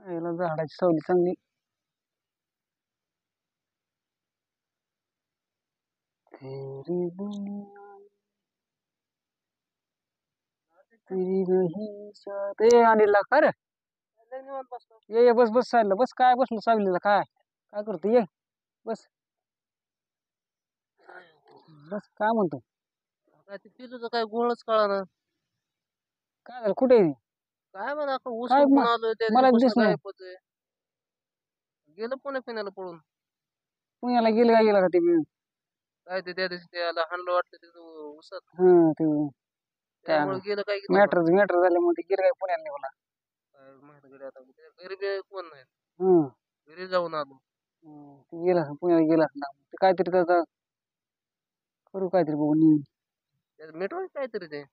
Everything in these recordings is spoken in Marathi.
याला झाडाची सावली चांगली. तेरी दुनिया तेरी नहीं चाहते अनिलला काय रे? ये बस बस साईडला बस. काय बसलो सावलीला? काय काय करतो? ये बस बस. काय म्हणतो? काय ते पिलूचं काय गोळच कळाना. काय झालं? कुठे आहे? काय म्हणा काय उसून पण आलोय त्या मला दिवसापासून दिसलं नाही. गायब होतोय. गेलं पुणे फिरायला पळून. पुण्याला गेलं का गेला का ते काय ते त्या दिवशी त्याला हाणलं वाटतं ते उसात. ते त्यामुळे गेलं काय की मॅटर मॅटर झाल्यामुळे ते गेलं काय पुण्याला निघाला. काय माहिती गड्या आता. घरी बी कोण नाही. हं घरी जाऊन आलो. ते गेला पुण्याला गेला ना. ते काहीतरी त्याचा करू काहीतरी बघू नी. त्याचं मिटवाय काहीतरी ते.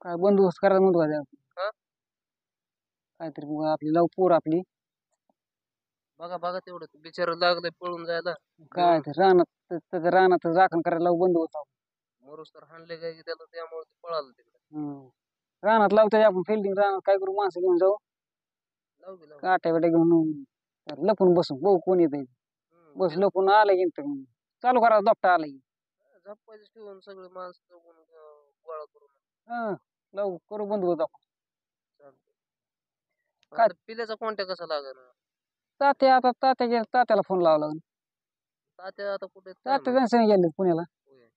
काय बंदोबस्त करायला म्हणतो का हा काहीतरी बघू. आपली लावू पोर आपली. बघा बघा तेवढं बिचार लागलंय पळून जायला. काय ते रानात त्याच्या रानात राखण करायला लावू बंदोबस्त. मरूस तर हाणले काय की त्याला त्यामुळे ते पळालं तिकडे. रानात लावतोय आपण फिल्डिंग. रानात काय करू? माणसं घेऊन जाऊ. लावू की लावू. काट्या बिट्या घेऊन लपून बसू. बघू कोण येते. बस लपून आलं की चालू करा. दोपटा आला की झप्पायचं ठेवून सगळे माणसं जगून गोळा करून. लावू करू बंदोबस्त आपण. चालतंय. काय? आता पिल्याचा कॉन्टॅक्ट कसा लागेल? तात्याला फोन लावला. तात्या आता कुठे काय तात्या माहिती. त्यांच्या गेले पुण्याला. होय.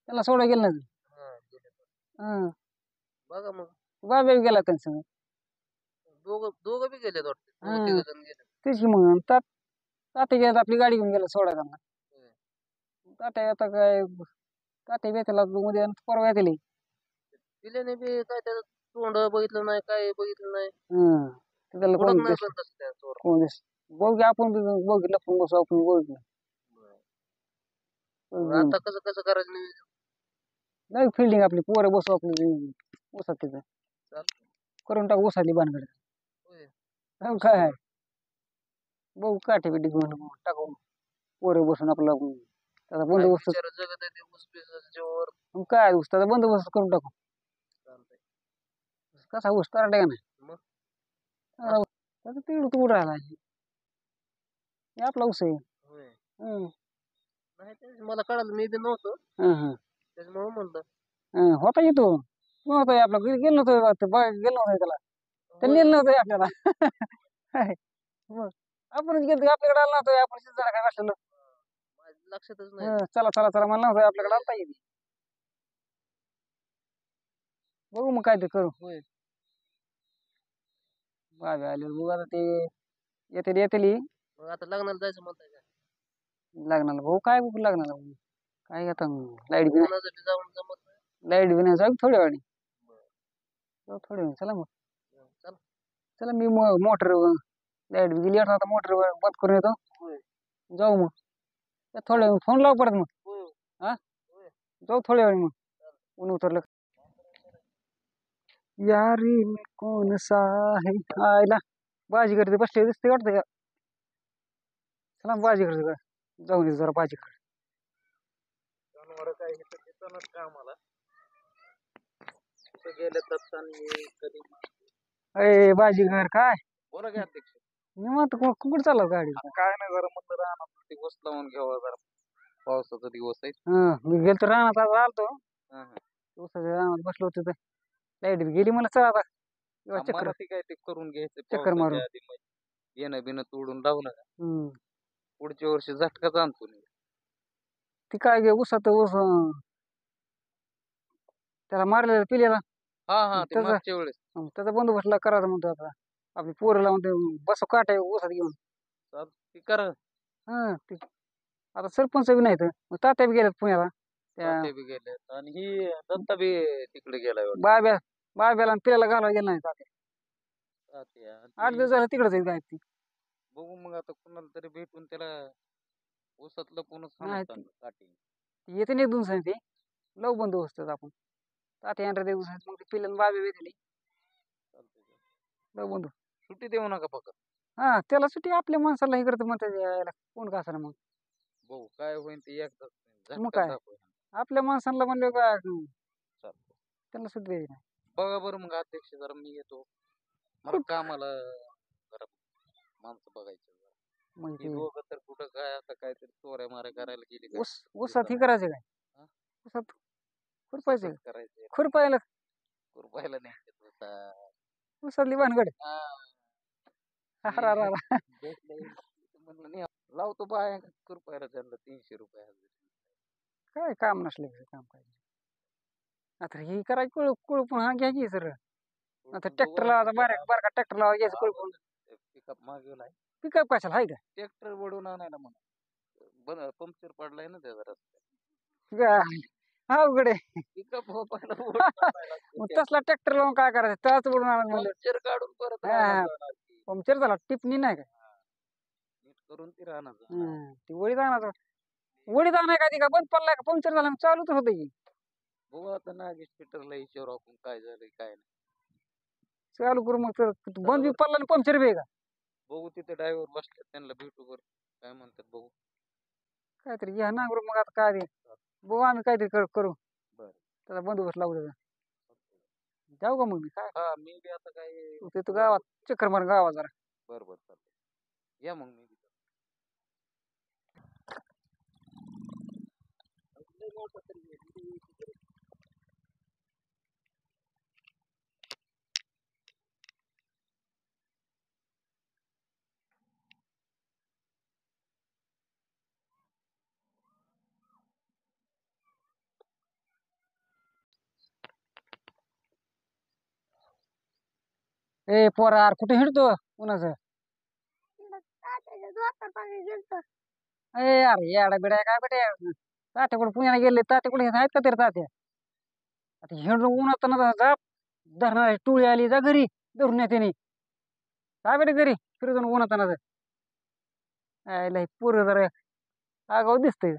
त्याला सोडा गेलं ना. हा गेले. हं बघा मग. बाबा गेला त्यांच्या. दोघं दोघं बी गेले वाटते. दोघं हं तिघ जण गेले. तेच की मग तात्या गेला आपली गाडी घेऊन गेला सोडायला. होय. तात्या आता काय तात्या भेटायला उद्या परवा येतील. पिल्याने बी काय त्याचं तोंड बघितलं नाही काय बघितलं नाही. त्याला ओळख कोण नाही पण कसं त्या चोर. कोण दिस बघू की आपण बघितलं फोन बसू आपण बघू. आता कसं कसं करायचं नियोजन? नाही फिल्डिंग आपली पोरं बसू आपली उसात तिथं चालतंय. करून टाकू उसातली भानगड. होय. काय बघू काठी बिटी घेऊन टाकू. पोरं बसून आपला त्याचा काय बंदोबस्त. बिचारं जगत आहे ते ऊस बिसाच्या जीवावर. काय ऊस त्याचा बंदोबस्त करून टाकू. चालतंय. कसा ऊस करायला का नाही? मग त्याचा तिकडं तू राहिला. हे आपला ऊस आहे. होय. हं नाही ते मला कळालं मी बी नव्हतो. हं त्याच्यामुळे म्हणलं. होता की तो होता आपला गेलो नव्हतं गेलो नव्हतं त्याला. त्यांनी नेलं नव्हतं आपल्याला. मग आपणच गेलो आपल्याकडे आला नव्हतं. आपण जरा काय बसलेलो. माझ्या लक्षातच नाही. चला चला चला म्हणलं नव्हतं आपल्याकडे आलता येईल. बघू मग काय ते करू. होय. बाबी आले बघू आता ते येतील. मग आता लग्नाला जायचं म्हणताय का? लागणार भाऊ काय बघू लागणार काय आता लाईट बी नाही. कोणासाठी जाऊन जमत नाही. लाईट बी नाही. जाऊ थोड्या वेळाने. थोड्या वेळ चला मग. चल. चला मी मोटर लाईट बी गेली आता मोटर बंद करून येतो. होय. जाऊ मग थोड्या वेळ फोन लाव परत मग. होय. हा होय. जाऊ थोड्या वेळ मग. ऊन उतरलं. यारी में कौन सा है आयला बाजी करते बसले दिसते वाटतं का? चला बाजी करते जाऊन जरा बाजी कर. जनावर काय येतात कामाला गेले कधी. अय बाजी घर काय बोला की अध्यक्ष. निवांत कुठं चालला गाडी? काय नाही जरा म्हणलं राहणार दिवस लावून घ्यावा जरा. पावसाचा दिवस आहे. मी गेलतो रानात आज आलतो. दिवसाच्या रानात बसलो होतो. लाईट बी गेली मला. चला आता चक्कर काय ते करून घ्यायचं चक्कर मारून. येणं बिणं तोडून लावू नका. हम्म पुढच्या वर्षी झटकाच आणतो. ती काय गे ऊसात ऊस त्याला मारलेला पिलेला. ते मागच्या वेळेस. त्याचा बंदोबस्त करायचा म्हणतो आता. आपली पोरं लावून बसव काट्या ऊसात घेऊन. ती करा. आता सरपंच बी नाहीत. मग तात्या बी गेल्यात पुण्याला. तात्या बी गेले आणि ही दत्ता बी तिकडे गेलाय वाटतं. बाब्याला आणि पिल्याला घालायला गेला नाही तात्या. तात्या 8 दिवस झाले तिकडेच आहेत काय ती. बघू मग आता कुणाला तरी भेटून त्याला ऊसातलं कोणच नाही काठी. येते नाही 2 दिवसांनी ते लव बंदोबस्त आपण तात्या येणार 1 दिवसांनी. मग ते पिल्याला बाबे भेटली लव बंधू. सुट्टी देऊ नका फक्त. त्याला सुट्टी आपल्या माणसाला हे करतं म्हणतात कोण का असं मग. बघू काय होईल ते एकदा. मग काय आपल्या माणसाला म्हणलं काय त्यांना सुट्टी द्यायची नाही. बघा बरं मग अध्यक्ष जरा मी येतो मला कामाला. माणसं बघायची जरा. मग ही ते दोघं तर कुठं काय आता काहीतरी चोऱ्या माऱ्या करायला गेली काय ऊसात ही दिसेना. करायचं काय हा? ऊसात खुरपायचं तसंच करायचं खुरपायला कुरपायला नाही ऊसा. ऊसातली भानगड हा अरा ते अरा भेटलंय. म्हणलं नाही लावतो बाया कुरपायला त्यांना 300 रुपये हजरी. काय काम नसलं की काम काय आता ही करायची कुळपून हा घ्यायची सर आता कुरपून बघू ट्रॅक्टरला आता किती बारीक बारका ट्रॅक्टर लावा घ्यायचं कुळपून पिकअप मागवलाय. पिकअप कशाला हाय का ट्रॅक्टर वडून आणायला म्हणा पंक्चर पडलाय ना त्याचा रस्त्यात. काय? अवघड आहे पिकअप हो पहिला ओढून आणायला लागतं मग ट्रॅक्टर. तसला ट्रॅक्टर लावून काय करायचं त्याच उडून आणायचं म्हणलं पंक्चर काढून परत हा राहणार हा जाणार की. पंक्चर झाला टिपणी नाही काय नीट करून ती राहणार जाणार. ती वडीत आणायचं वडीत आणाय काय ती का बंद पडलाय का पंक्चर झाला मग चालू तर होतं की बघू आता नागेश पीटरला विचारू आपण काय झालंय काय नाही. चालू करू मग तर बंद बी बरोबर. पडला आणि पंक्चर बी आहे का बघू तिथे ड्रायव्हर बसले त्यांना भेटू बरं काय म्हणतात बघू. काहीतरी घ्या ना बरं मग आता काय ते बघू आम्ही काहीतरी करू बरं त्याचा बंदोबस्त लावू त्याचा जाऊ का मग मी काय हा मी बी आता काय तू तू गावात चक्कर मार गावात जरा बरं बरं चालतंय या मग मी बी. लय मोठा तरी आहे. ए पोरा यार कुठे हिंडतो कुणाचं ए यार येडा बिडा काय बेटे तात्याकडे पुण्याला गेले तात्याकडे आहेत का तरी तात्या आता हिंडून उन्हात ना जा धरणारी टोळी आली जा घरी धरून येते काय बेटे घरी फिरतून उन्हात ना पोरं जरा आगाव दिसतंय